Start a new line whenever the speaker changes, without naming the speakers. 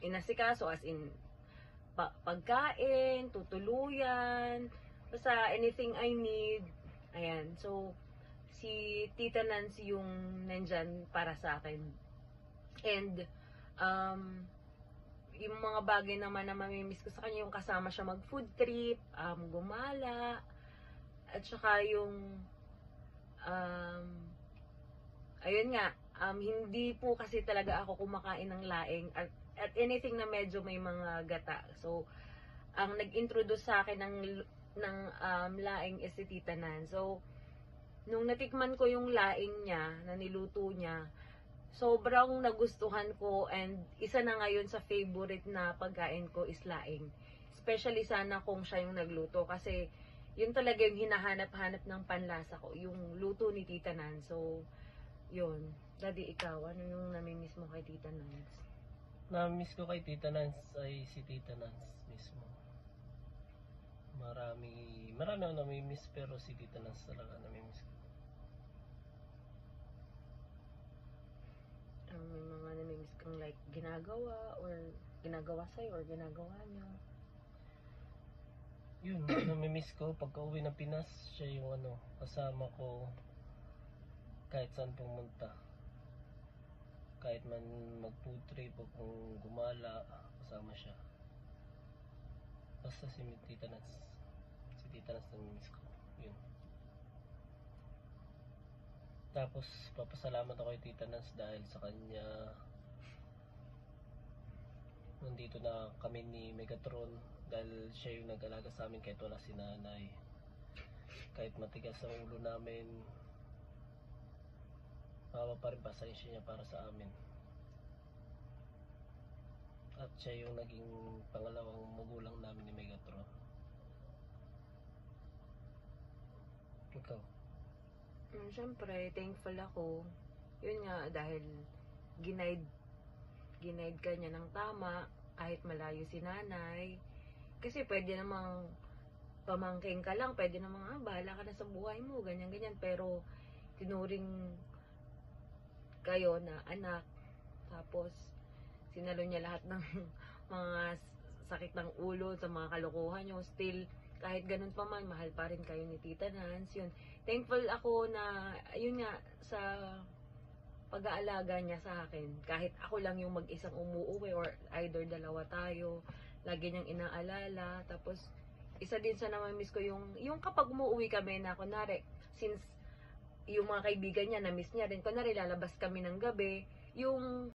inasikaso, as in pagkain, tutuluyan, basta anything I need. Ayan, so si Tita Nancy yung nandyan para sa akin. And yung mga bagay naman na mamimiss ko sa kanya, yung kasama siya mag food trip, gumala, at saka yung ayun nga, hindi po kasi talaga ako kumakain ng laing at anything na medyo may mga gata. So ang nag-introduce sa akin ng laing is si Tita Nan. So nung natikman ko yung laing niya na niluto niya, sobrang nagustuhan ko, and isa na ngayon sa favorite na pagkain ko is laing. Especially sana kung siya yung nagluto, kasi yun talaga yung hinahanap-hanap ng panlasa ko, yung luto ni Tita Nan. So, yun. Daddy, ikaw, ano yung namimiss mo kay Tita Nans?
Namimiss ko kay Tita Nans ay si Tita Nans mismo. Marami akong namimiss, pero si Tita Nans talaga namimiss ko.
May mga namimiss kang like ginagawa or ginagawa sa'yo or ginagawa niyo?
Yun, namimiss ko pagka uwi ng Pinas, siya yung kasama ko kahit saan pumunta. Kahit man mag food trip o kung gumala, kasama siya. Basta si Tita Nans namimiss ko. Yun. Tapos papasalamat ako kay Tita Nans dahil sa kanya nandito na kami ni Megatron, dahil siya yung nag-alaga sa amin kahit wala si nanay. Kahit matigas ang ulo namin, mama pa rin pasensya niya para sa amin. At siya yung naging pangalawang magulang namin ni Megatron. Ikaw?
Siyempre, thankful ako. Yun nga, dahil ginaid ka niya ng tama, kahit malayo si nanay. Kasi pwede namang pamangking ka lang, pwede namang, bahala ka na sa buhay mo, ganyan-ganyan. Pero, tinuring kayo na anak. Tapos, sinalo niya lahat ng mga sakit ng ulo sa mga kalokohan niyo. Still, kahit ganun pa man, mahal pa rin kayo ni Tita Nans. Yun. Thankful ako na, yun nga, sa pag-aalaga niya sa akin. Kahit ako lang yung mag-isang umuuwi or either dalawa tayo, lagi niyang inaalala. Tapos, isa din sa namamiss ko yung kapag umuuwi kami na, kunwari, since yung mga kaibigan niya, na-miss niya rin, kunwari lalabas kami ng gabi, yung